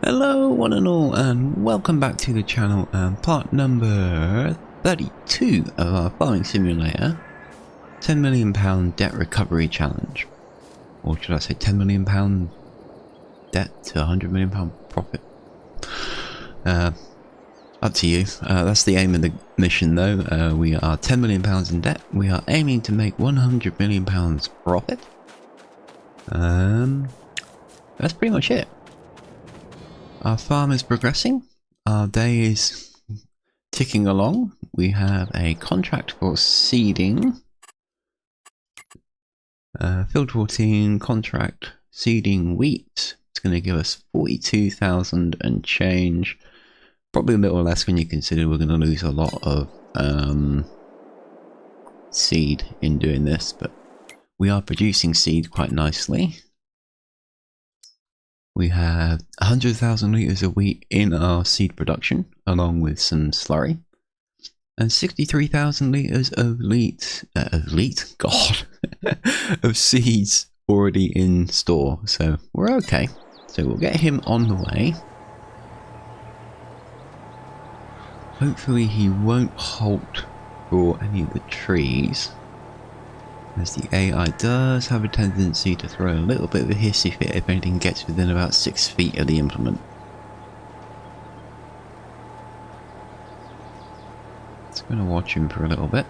Hello one and all, and welcome back to the channel and part number 32 of our farming simulator £10 million debt recovery challenge. Or should I say £10 million debt to £100 million profit? Up to you. That's the aim of the mission though. We are £10 million in debt. We are aiming to make £100 million profit. That's pretty much it. Our farm is progressing. Our day is ticking along. We have a contract for seeding. Field 14 contract seeding wheat. It's going to give us 42,000 and change. Probably a little less when you consider we're going to lose a lot of seed in doing this, but we are producing seed quite nicely. We have 100,000 litres of wheat in our seed production, along with some slurry. And 63,000 litres of of seeds already in store. So we're okay. So we'll get him on the way. Hopefully he won't halt for any of the trees, as the AI does have a tendency to throw a little bit of a hissy fit if anything gets within about 6 feet of the implement. Just going to watch him for a little bit.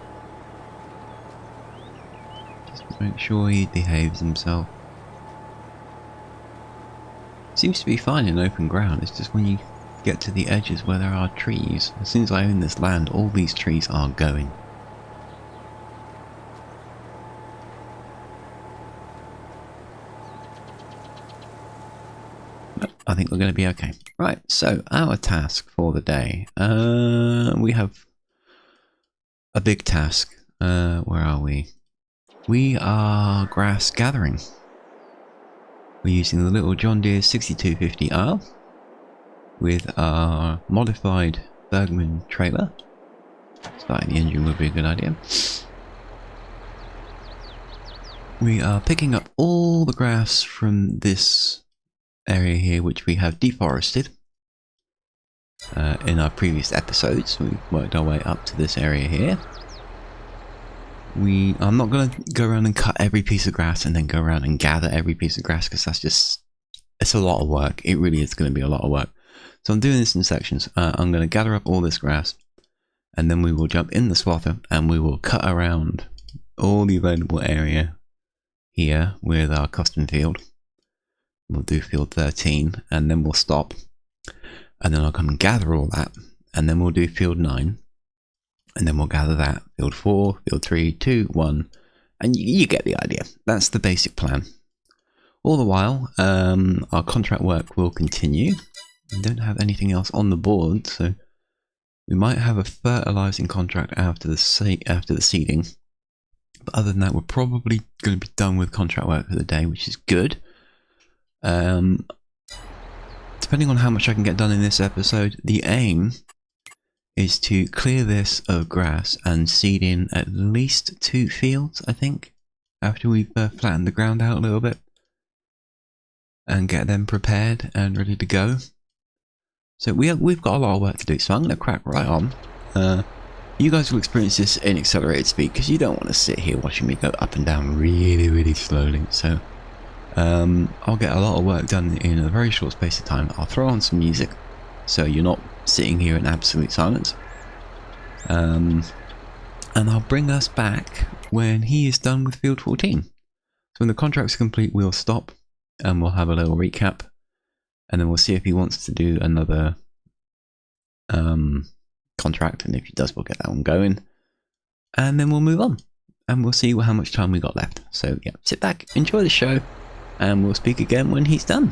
Just to make sure he behaves himself. Seems to be fine in open ground, it's just when you get to the edges where there are trees. As soon as I own this land, all these trees are going. I think we're going to be okay. Right, so our task for the day. We have a big task. Where are we? We are grass gathering. We're using the little John Deere 6250R with our modified Bergman trailer. Starting the engine would be a good idea. We are picking up all the grass from this area here, which we have deforested in our previous episodes. We worked our way up to this area here. I'm not going to go around and cut every piece of grass and then go around and gather every piece of grass, because it's a lot of work. It really is going to be a lot of work. So I'm doing this in sections. I'm going to gather up all this grass, and then we will jump in the swather and we will cut around all the available area here with our custom field. We'll do field 13 and then we'll stop, and then I'll come and gather all that, and then we'll do field 9 and then we'll gather that, field 4, field 3, 2, 1, and you get the idea. That's the basic plan. All the while our contract work will continue. We don't have anything else on the board, so we might have a fertilizing contract after the seeding, but other than that we're probably going to be done with contract work for the day, which is good. Depending on how much I can get done in this episode, the aim is to clear this of grass and seed in at least 2 fields, I think, after we've flattened the ground out a little bit and get them prepared and ready to go. So we've got a lot of work to do, so I'm going to crack right on. You guys will experience this in accelerated speed, because you don't want to sit here watching me go up and down really slowly. So I'll get a lot of work done in a very short space of time. I'll throw on some music so you're not sitting here in absolute silence, and I'll bring us back when he is done with field 14. So when the contract's complete, we'll stop and we'll have a little recap, and then we'll see if he wants to do another contract, and if he does, we'll get that one going, and then we'll move on and we'll see how much time we got left. So yeah, sit back, enjoy the show, and we'll speak again when he's done.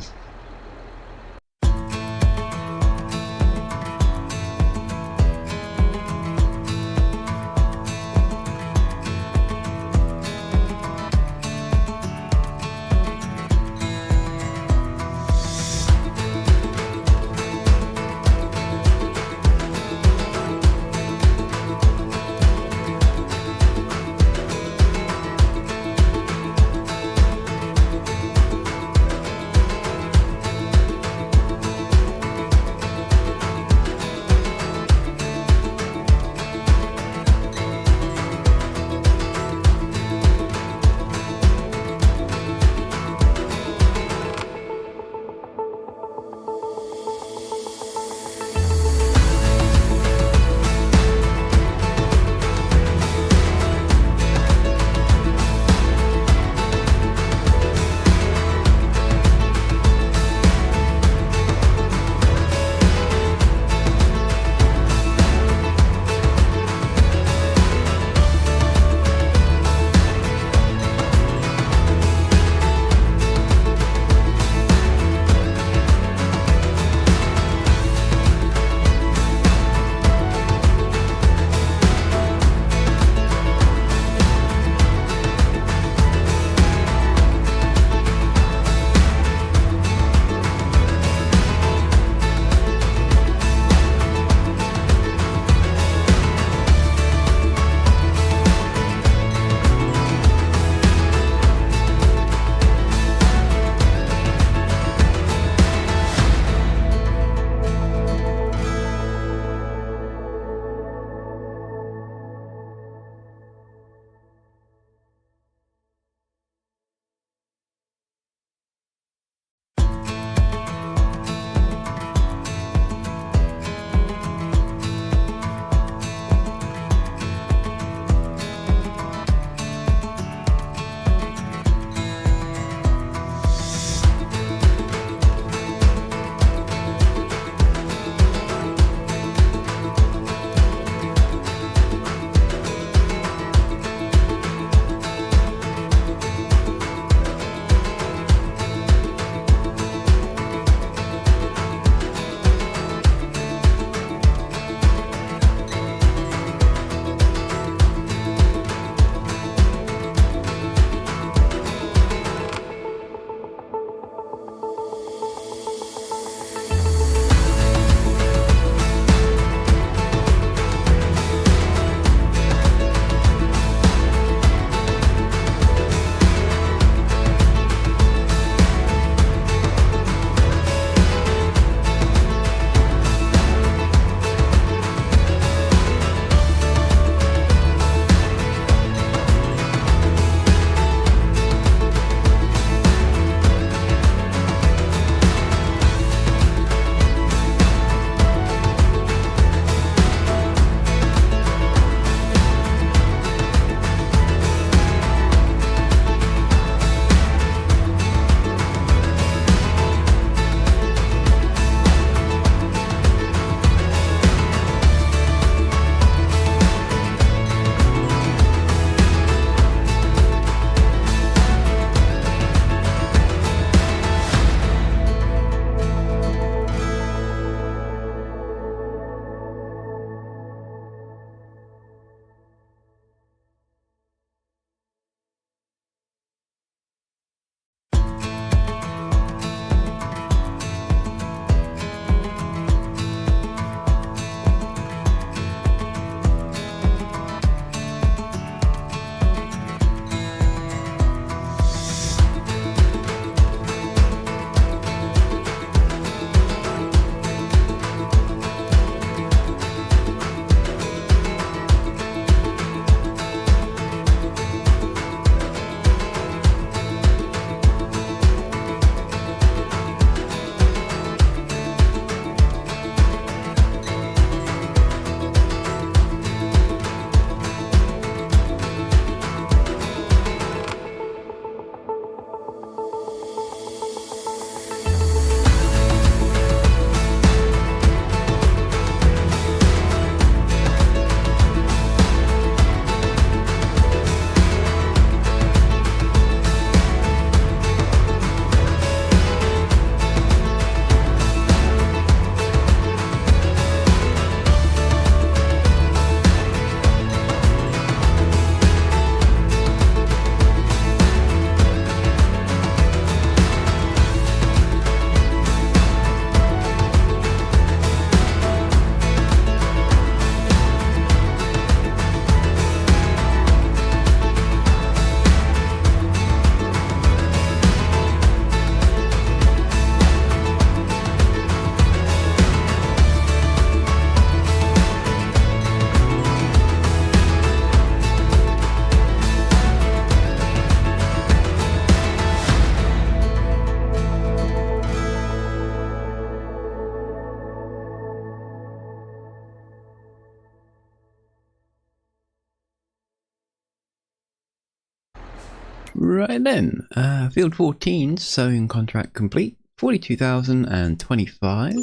Right then, field 14, sowing contract complete, 42,025.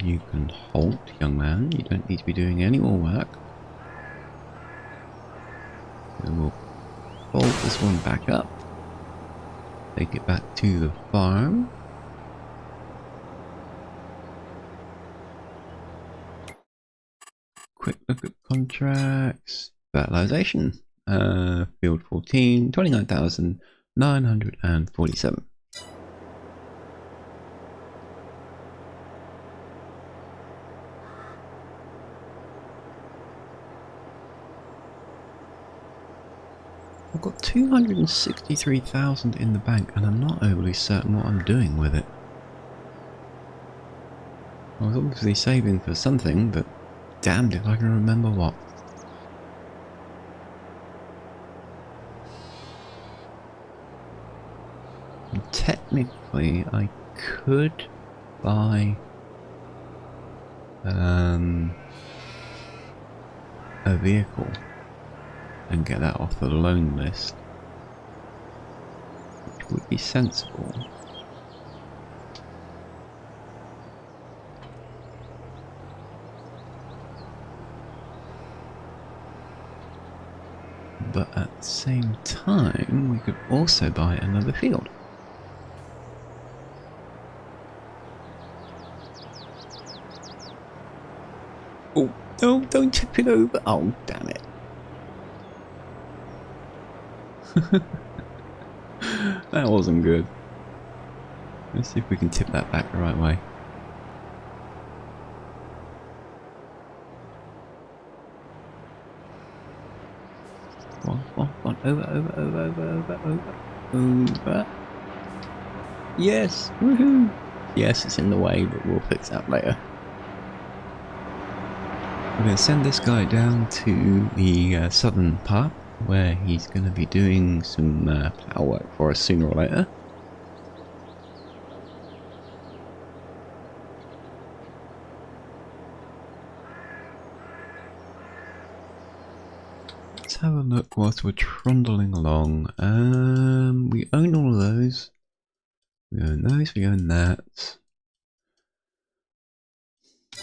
You can halt, young man. You don't need to be doing any more work. So we'll fold this one back up. Take it back to the farm. Quick look at contracts. Fertilization. Field 14, 29,947. I've got 263,000 in the bank and I'm not overly certain what I'm doing with it. I was obviously saving for something, but damned if I can remember what. And technically, I could buy a vehicle and get that off the loan list, which would be sensible. But at the same time, we could also buy another field. Oh, no, don't tip it over. Oh, damn it. That wasn't good. Let's see if we can tip that back the right way. Come on, over. Yes, woohoo! Yes, it's in the way, but we'll fix that later. We're going to send this guy down to the southern part, where he's going to be doing some plow work for us sooner or later. Let's have a look whilst we're trundling along. We own all of those. We own those, we own that.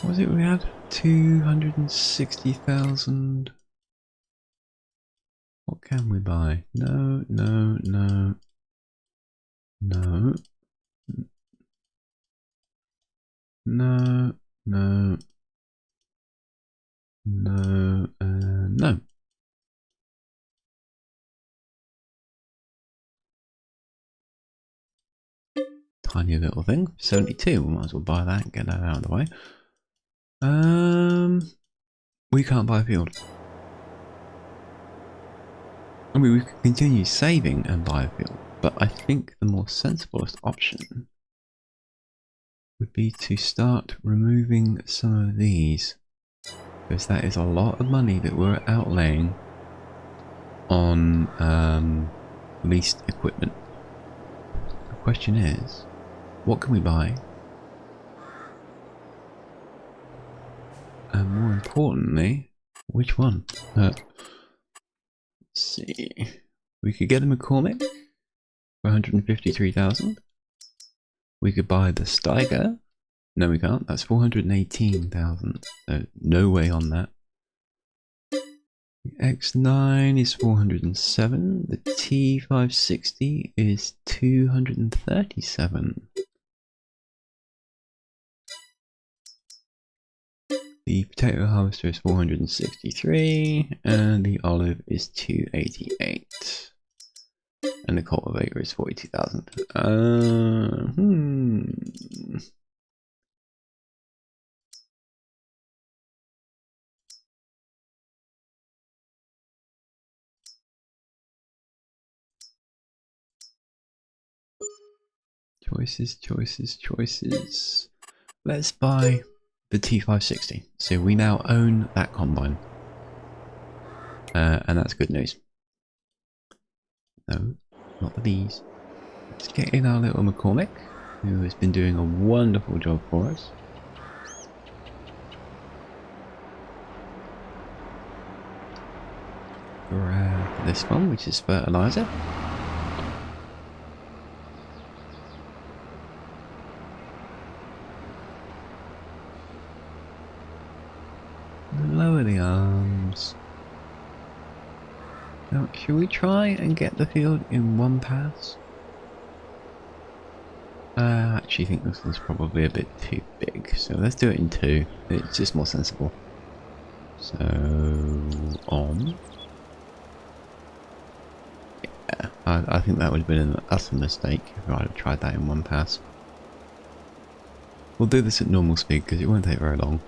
What was it we had? 260,000. What can we buy? No. No. Tiny little thing. 72. We might as well buy that and get that out of the way. We can't buy a field. I mean, we could continue saving and buy a field, but I think the more sensiblest option would be to start removing some of these, because that is a lot of money that we're outlaying on leased equipment. The question is, what can we buy? And more importantly, which one? Let's see. We could get a McCormick for 153,000. We could buy the Steiger. No, we can't. That's 418,000. So no way on that. The X9 is 407. The T560 is 237. The potato harvester is 463, and the olive is 288, and the cultivator is 42,000. Choices. Let's buy the T560. So we now own that combine. And that's good news. No, not the bees. Let's get in our little McCormick, who has been doing a wonderful job for us. grab this one, which is fertilizer. Lower the arms. Now, should we try and get the field in one pass? I actually think this one's probably a bit too big, so let's do it in two. It's just more sensible. So, on. Yeah, I think that would have been an utter mistake if I'd have tried that in one pass. We'll do this at normal speed because it won't take very long.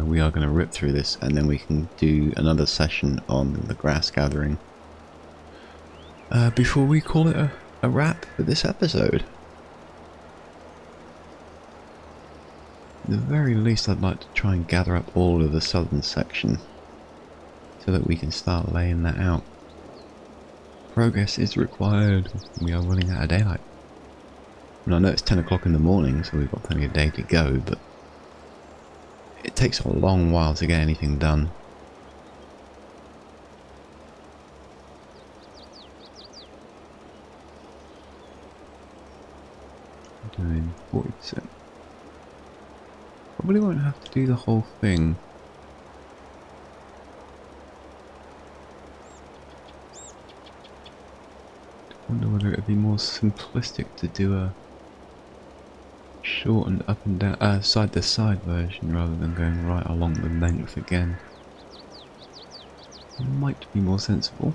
We are going to rip through this and then we can do another session on the grass gathering. Before we call it a wrap for this episode. At the very least, I'd like to try and gather up all of the southern section so that we can start laying that out. Progress is required. We are running out of daylight. And I know it's 10 o'clock in the morning, so we've got plenty of day to go, but it takes a long while to get anything done. Doing 40%. Probably won't have to do the whole thing. I wonder whether it would be more simplistic to do a shortened up and down, side to side version rather than going right along the length again. It might be more sensible.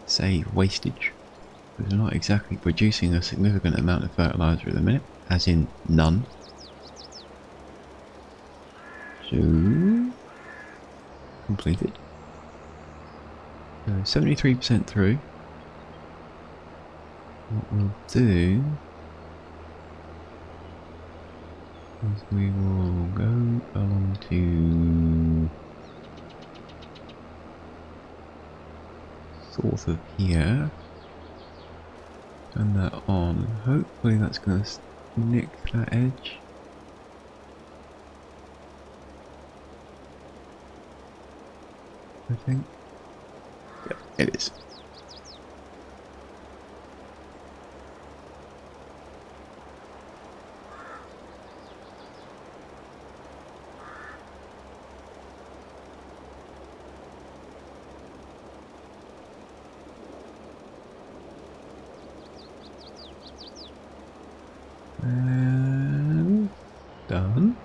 Save wastage. We're not exactly producing a significant amount of fertilizer at the minute, as in none. So, completed. So 73% through. What we'll do is we will go along to sort of here. Turn that on. Hopefully that's going to nick that edge. I think. Yep, it is. And done.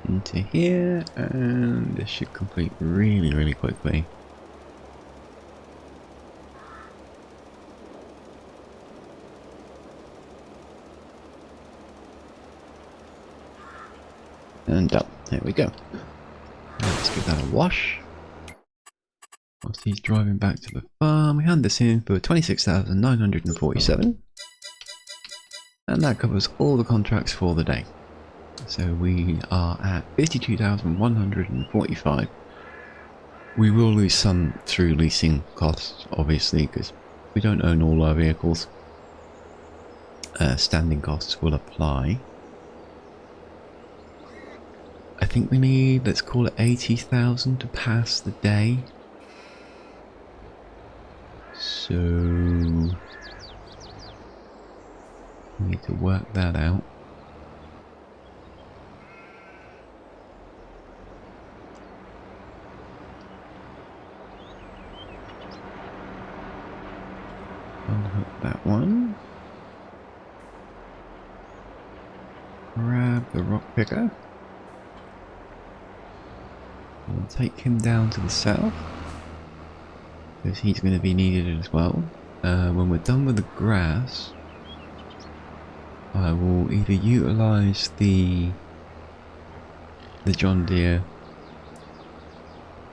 Into here, and this should complete really quickly. And done. There we go. Let's give that a wash. Whilst he's driving back to the farm, we hand this in for 26,947. And that covers all the contracts for the day. So we are at 52,145. We will lose some through leasing costs, obviously, because we don't own all our vehicles. Standing costs will apply. I think we need, let's call it 80,000 to pass the day. So we need to work that out. Unhook that one. Grab the rock picker. We'll take him down to the south, because he's going to be needed as well. When we're done with the grass, I will either utilise the John Deere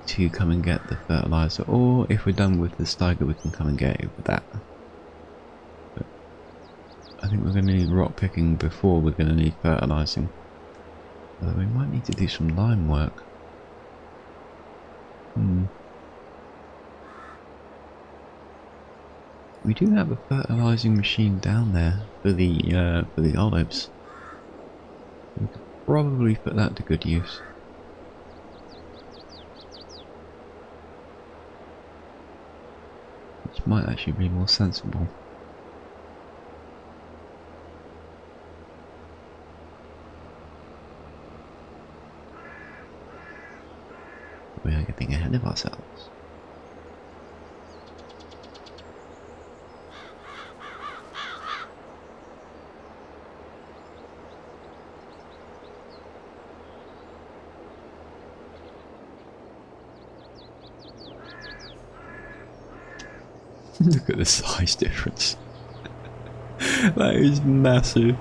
to come and get the fertiliser, or if we're done with the Steiger we can come and get it with that. But I think we're going to need rock picking before we're going to need fertilising. Although we might need to do some lime work. We do have a fertilising machine down there for the olives. We could probably put that to good use. Which might actually be more sensible. We are getting ahead of ourselves. Look at the size difference. That is massive.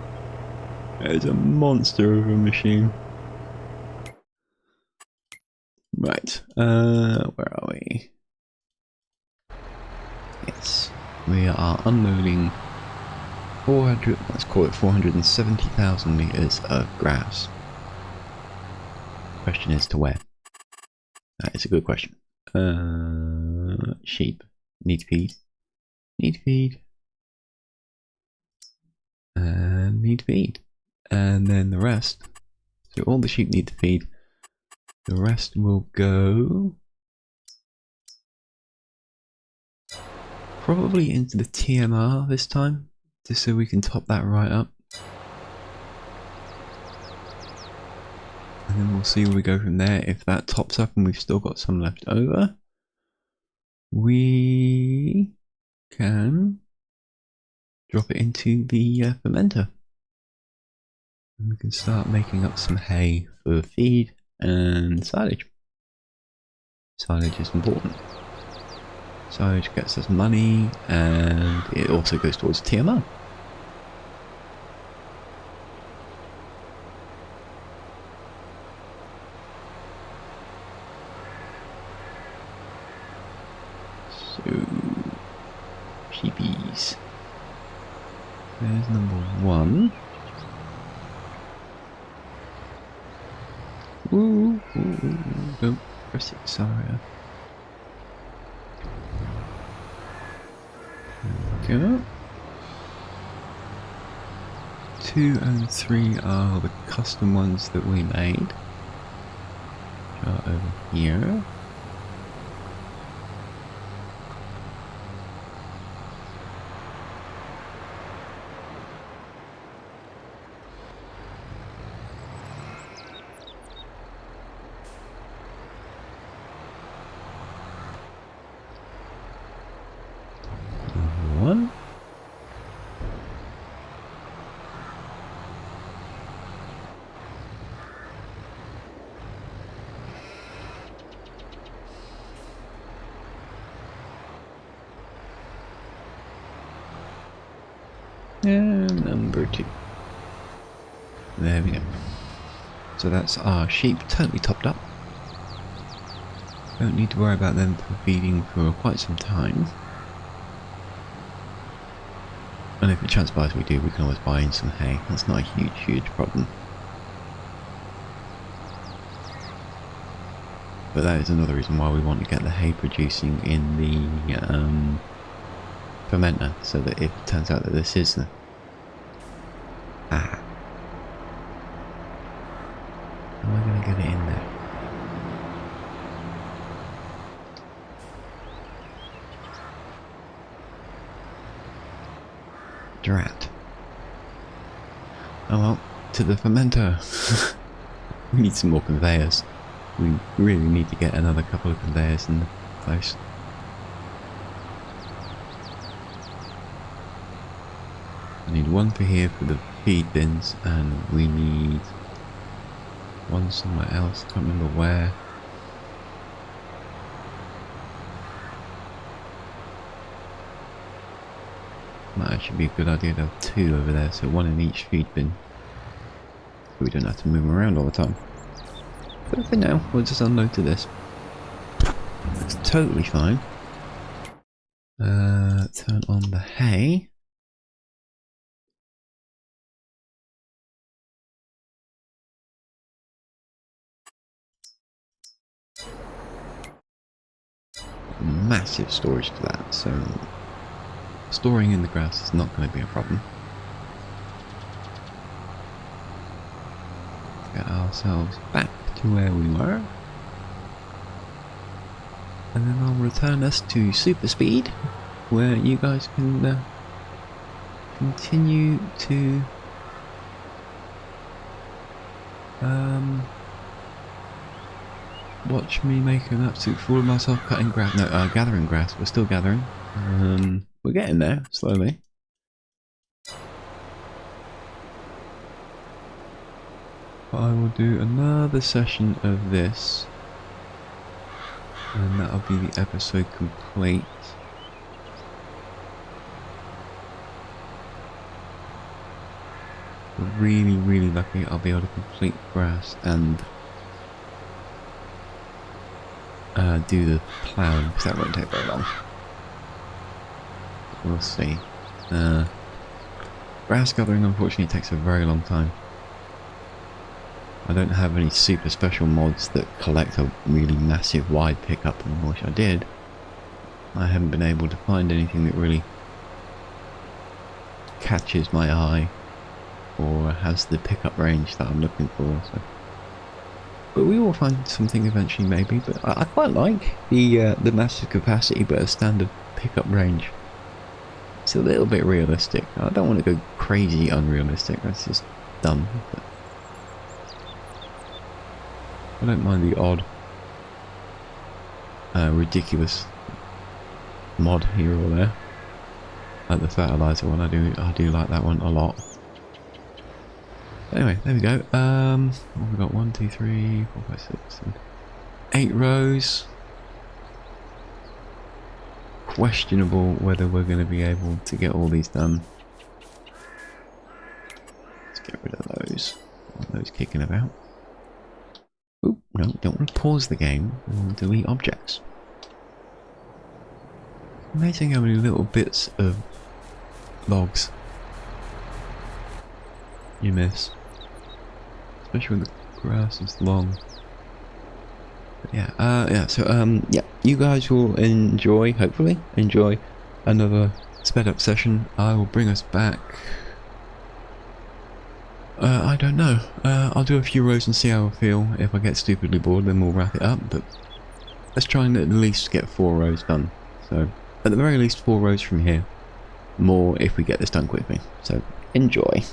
That is a monster of a machine. Right, where are we? Yes, we are unloading 400, let's call it 470,000 litres of grass. Question is to where? That is a good question. Sheep. Need to feed. Need to feed. And need to feed. And then the rest. So all the sheep need to feed. The rest will go probably into the TMR this time, just so we can top that right up. And then we'll see where we go from there. If that tops up and we've still got some left over, we can drop it into the fermenter. And we can start making up some hay for feed and silage. Silage is important. Silage gets us money and it also goes towards TMR. So, sheepies. There's number one. Ooh, don't press the accelerator. There we go. 2 and 3 are the custom ones that we made. Which are over here. One. And number 2. There we go. So that's our sheep totally topped up. Don't need to worry about them feeding for quite some time. And if it transpires we do, we can always buy in some hay. That's not a huge problem. But that is another reason why we want to get the hay producing in the fermenter, so that if it turns out that this is the... How am I going to get it in there? Drat. Oh well, to the fermenter. We need some more conveyors. We really need to get another couple of conveyors in place. I need one for here for the feed bins, and we need one somewhere else, can't remember where. Might actually be a good idea to have 2 over there, so 1 in each feed bin. So we don't have to move them around all the time. But for now, we'll just unload to this. That's totally fine. Turn on the hay. massive storage for that, so storing in the grass is not going to be a problem. Get ourselves back to where we were, and then I'll return us to super speed, where you guys can continue to watch me make an absolute fool of myself cutting grass. No, gathering grass. We're still gathering. We're getting there slowly. But I will do another session of this, and that'll be the episode complete. Really, really lucky I'll be able to complete grass and do the ploughing, because that won't take very long. We'll see. Grass gathering unfortunately takes a very long time. I don't have any super special mods that collect a really massive wide pickup, and I wish I did. I haven't been able to find anything that really catches my eye or has the pickup range that I'm looking for. So. But we will find something eventually, maybe. But I quite like the massive capacity but a standard pickup range. It's a little bit realistic. I don't want to go crazy unrealistic. That's just dumb. But I don't mind the odd, ridiculous mod here or there. Like the fertilizer one, I do like that one a lot. Anyway, there we go. We've got 1, 2, 3, 4, 5, 6, 7, 8 rows. Questionable whether we're going to be able to get all these done. Let's get rid of those. Those kicking about. Oop, no, don't want to pause the game and delete objects. Amazing how many little bits of logs you miss, especially when the grass is long. But yeah, yeah, you guys will enjoy, hopefully enjoy, another sped up session. I will bring us back, I don't know, I'll do a few rows and see how I feel. If I get stupidly bored, then we'll wrap it up, but let's try and at least get 4 rows done. So at the very least 4 rows from here, more if we get this done quickly. So enjoy.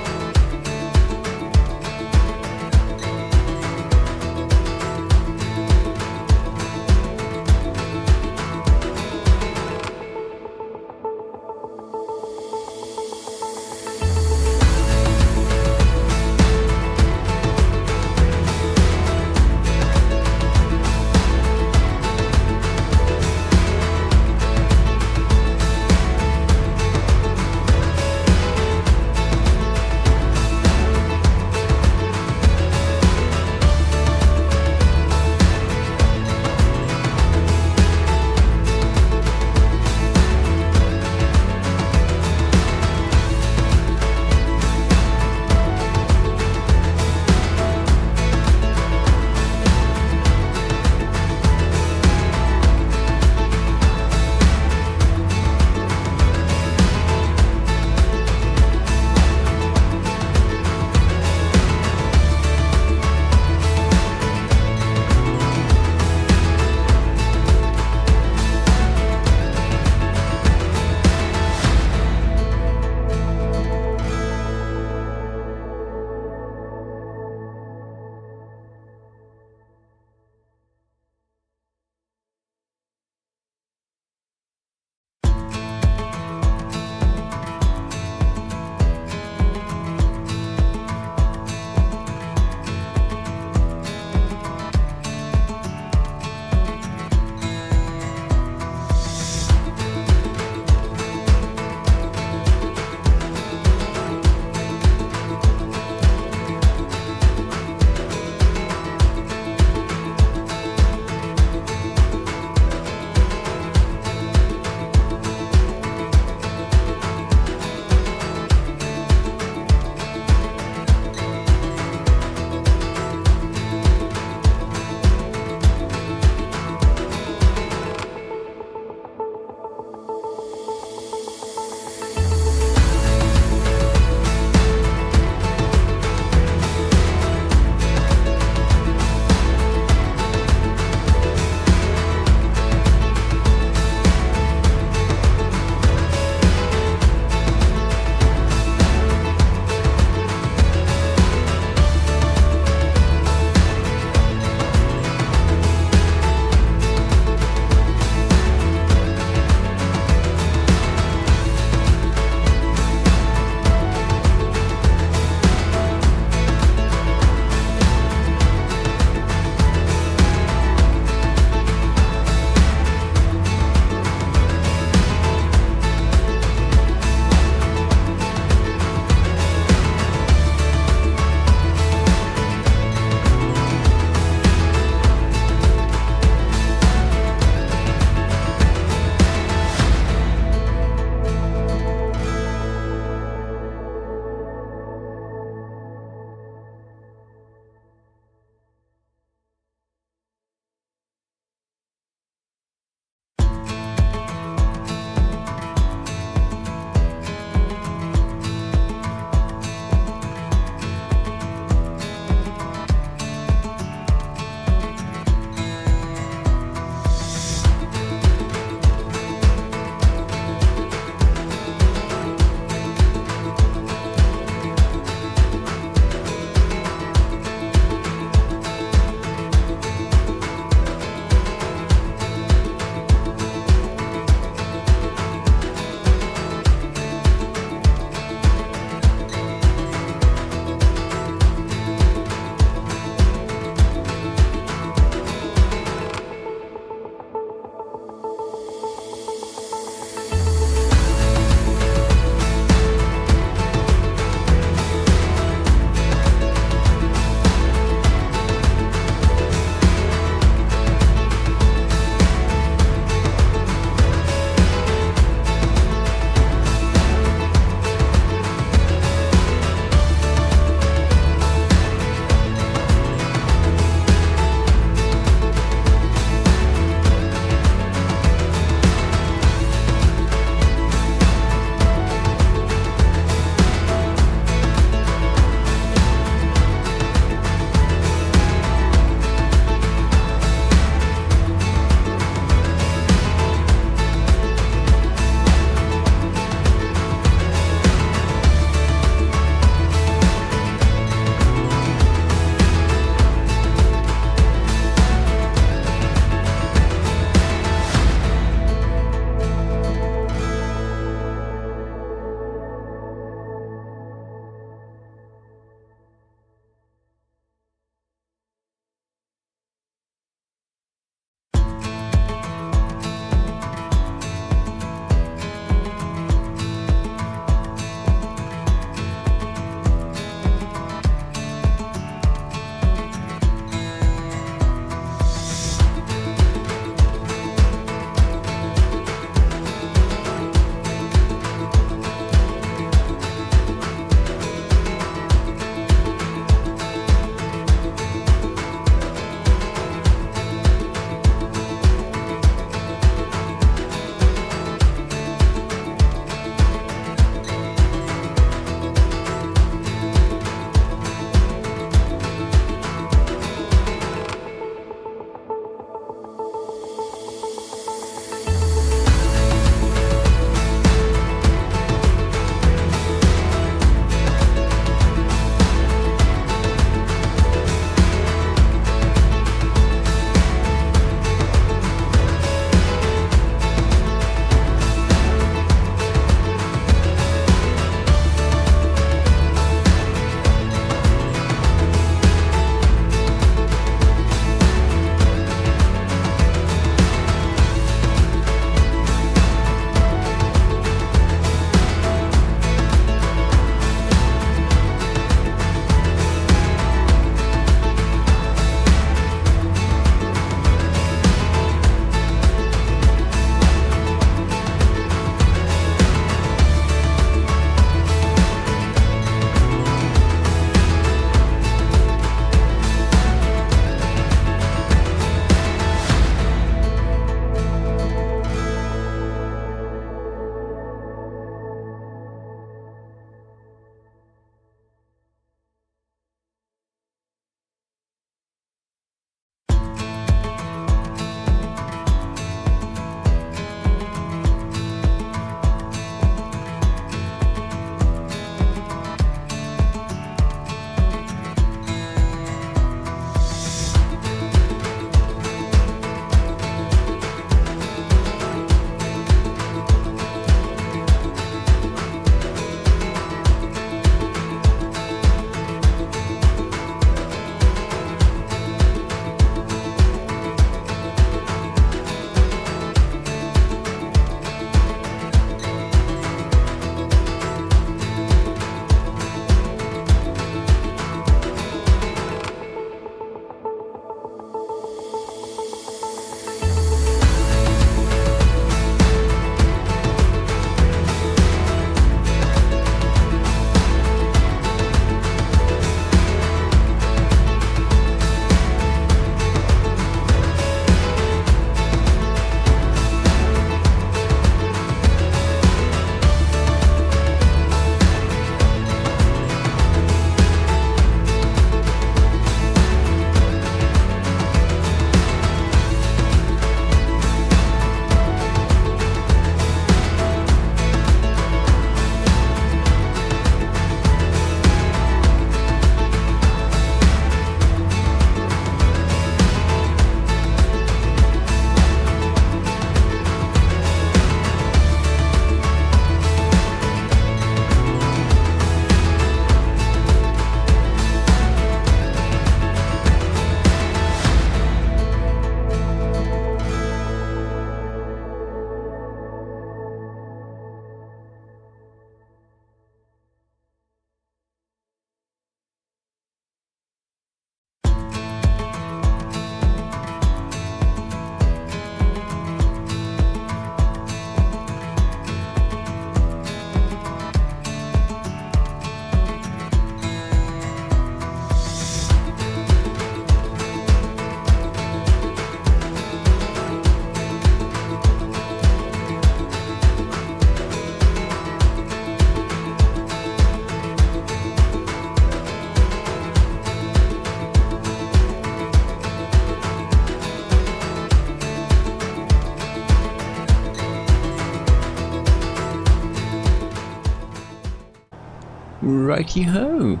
Righty ho.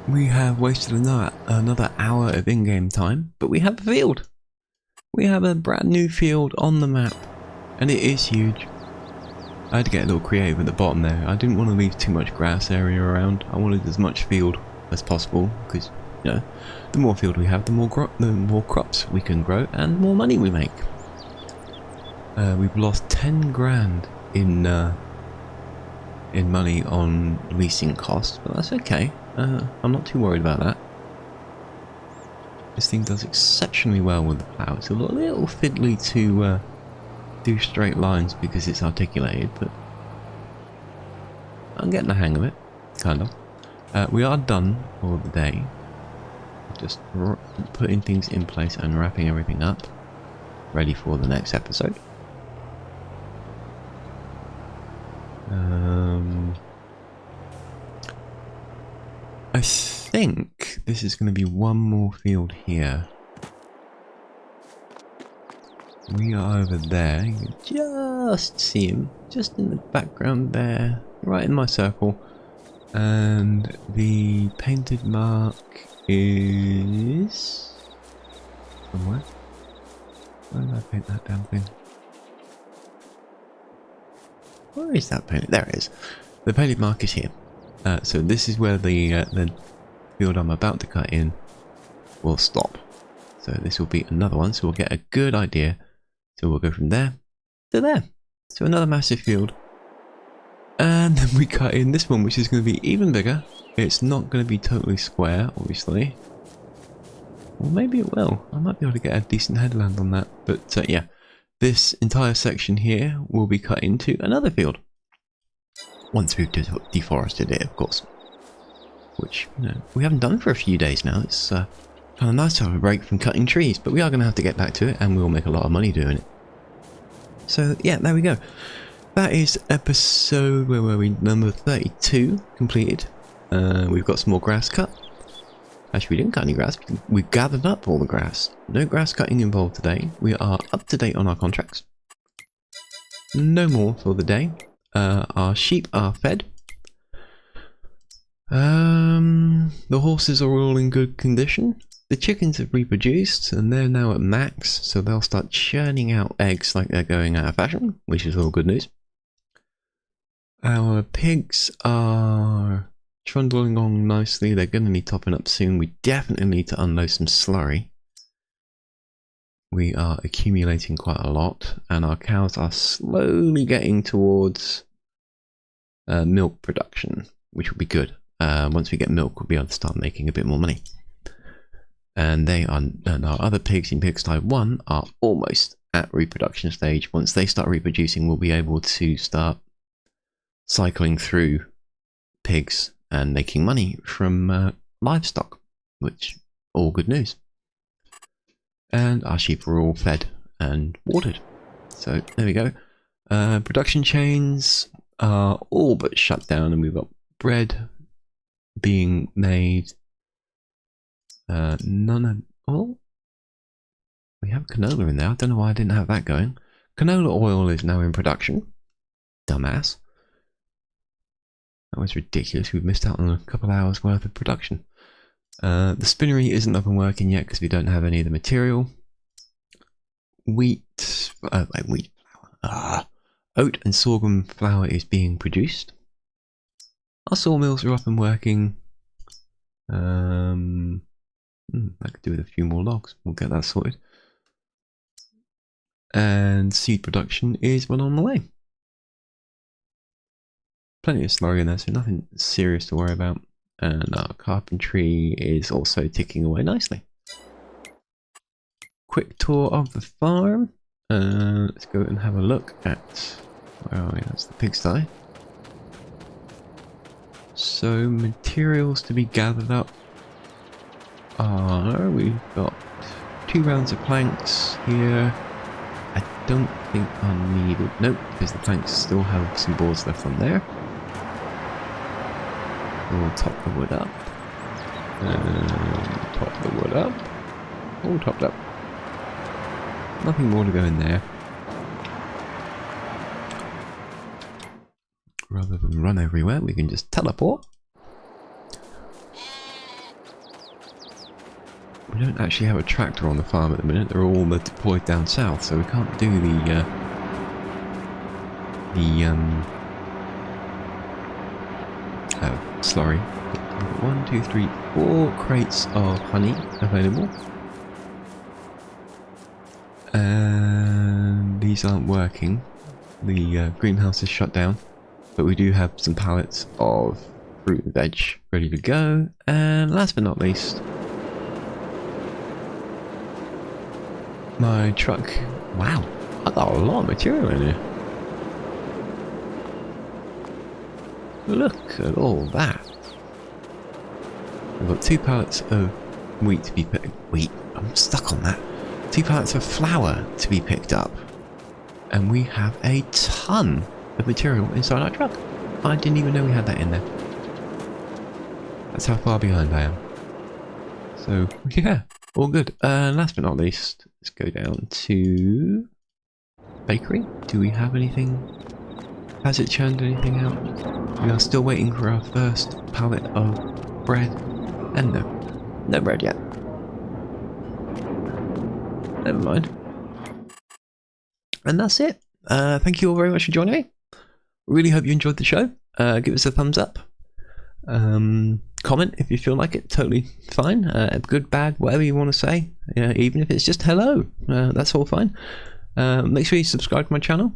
We have wasted another hour of in-game time, but we have a field. We have a brand new field on the map, and it is huge. I had to get a little creative at the bottom there. I didn't want to leave too much grass area around. I wanted as much field as possible because, you know, the more field we have, the more crops we can grow and the more money we make. We've lost 10 grand in money on leasing costs, but that's okay. I'm not too worried about that. This thing does exceptionally well with the plough. It's a little fiddly to do straight lines because it's articulated, but I'm getting the hang of it, kind of. We are done for the day. Just putting things in place and wrapping everything up, ready for the next episode. I think this is going to be one more field here. We are over there. You can just see him, just in the background there, right in my circle. And the painted mark is somewhere. Where did I paint that damn thing? Where is that painted? There it is. The painted mark is here. So this is where the field I'm about to cut in will stop. So this will be another one. So we'll get a good idea. So we'll go from there to there. So another massive field. And then we cut in this one, which is going to be even bigger. It's not going to be totally square, obviously. Or maybe it will. I might be able to get a decent headland on that. But yeah, this entire section here will be cut into another field. Once we've deforested it, of course. Which, you know, we haven't done for a few days now. It's kind of nice to have a break from cutting trees, but we are going to have to get back to it, and we'll make a lot of money doing it. So, yeah, there we go. That is episode, where were we? Number 32 completed. We've got some more grass cut. Actually, we didn't cut any grass. We gathered up all the grass. No grass cutting involved today. We are up to date on our contracts. No more for the day. Our sheep are fed. The horses are all in good condition. The chickens have reproduced and they're now at max, so they'll start churning out eggs like they're going out of fashion, which is all good news. Our pigs are trundling along nicely. They're going to need topping up soon. We definitely need to unload some slurry. We are accumulating quite a lot, and our cows are slowly getting towards milk production, which will be good. Once we get milk, we'll be able to start making a bit more money. And our other pigs in pigsty 1 are almost at reproduction stage. Once they start reproducing, we'll be able to start cycling through pigs and making money from livestock, which all good news. And our sheep are all fed and watered. So there we go. Production chains are all but shut down, and we've got bread being made. Oh, we have canola in there. I don't know why I didn't have that going. Canola oil is now in production. Dumbass. That was ridiculous. We've missed out on a couple hours worth of production. The spinnery isn't up and working yet because we don't have any of the material. Wheat flour. Oat and sorghum flour is being produced. Our sawmills are up and working. I could do with a few more logs. We'll get that sorted. And seed production is well on the way. Plenty of slurry in there, so nothing serious to worry about. And our carpentry is also ticking away nicely. Quick tour of the farm. Let's go and have a look at... Where are we? That's the pigsty. So, materials to be gathered up are... We've got 2 rounds of planks here. I don't think are needed. Nope, because the planks still have some boards left on there. We'll top the wood up. Top the wood up. All topped up. Nothing more to go in there. can run everywhere. We can just teleport. We don't actually have a tractor on the farm at the minute. They're all deployed down south, so we can't do the slurry. We've got 1, 2, 3, 4 crates of honey available. And these aren't working. The greenhouse is shut down, but we do have some pallets of fruit and veg ready to go. And last but not least, my truck. Wow, I got a lot of material in here. Look at all that. We've got 2 pallets of wheat to be picked. Wheat? I'm stuck on that. 2 pallets of flour to be picked up. And we have a ton of material inside our truck. I didn't even know we had that in there. That's how far behind I am. So, yeah, all good. Last but not least, let's go down to bakery. Do we have anything? Has it churned anything out? We are still waiting for our first pallet of bread. And no bread yet. Never mind. And that's it. Thank you all very much for joining me. Really hope you enjoyed the show. Give us a thumbs up. Comment if you feel like it. Totally fine. Good, bad, whatever you want to say. Even if it's just hello. That's all fine. Make sure you subscribe to my channel.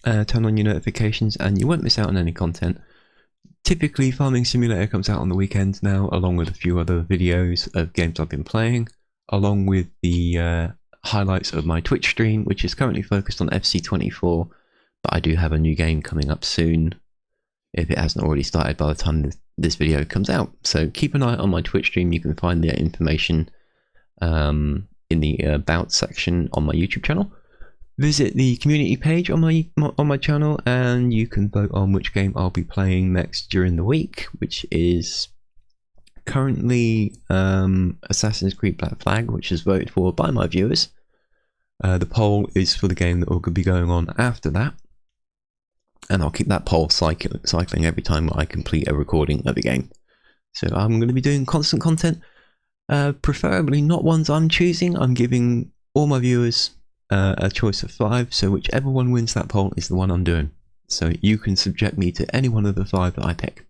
Turn on your notifications and you won't miss out on any content. Typically, Farming Simulator comes out on the weekends now, along with a few other videos of games I've been playing, along with the highlights of my Twitch stream, which is currently focused on FC24, but I do have a new game coming up soon, if it hasn't already started by the time this video comes out. So keep an eye on my Twitch stream. You can find the information in the About section on my YouTube channel. Visit the community page on my channel, and you can vote on which game I'll be playing next during the week, which is currently Assassin's Creed Black Flag, which is voted for by my viewers. The poll is for the game that will be going on after that, and I'll keep that poll cycling every time I complete a recording of a game. So I'm going to be doing constant content, preferably not ones I'm choosing. I'm giving all my viewers a choice of 5, so whichever one wins that poll is the one I'm doing. So you can subject me to any one of the 5 that I pick.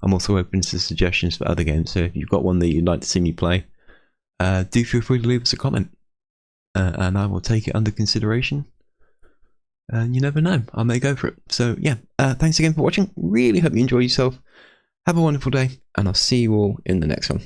I'm also open to suggestions for other games, so if you've got one that you'd like to see me play, do feel free to leave us a comment, and I will take it under consideration. And you never know, I may go for it. So yeah, thanks again for watching. Really hope you enjoy yourself. Have a wonderful day, and I'll see you all in the next one.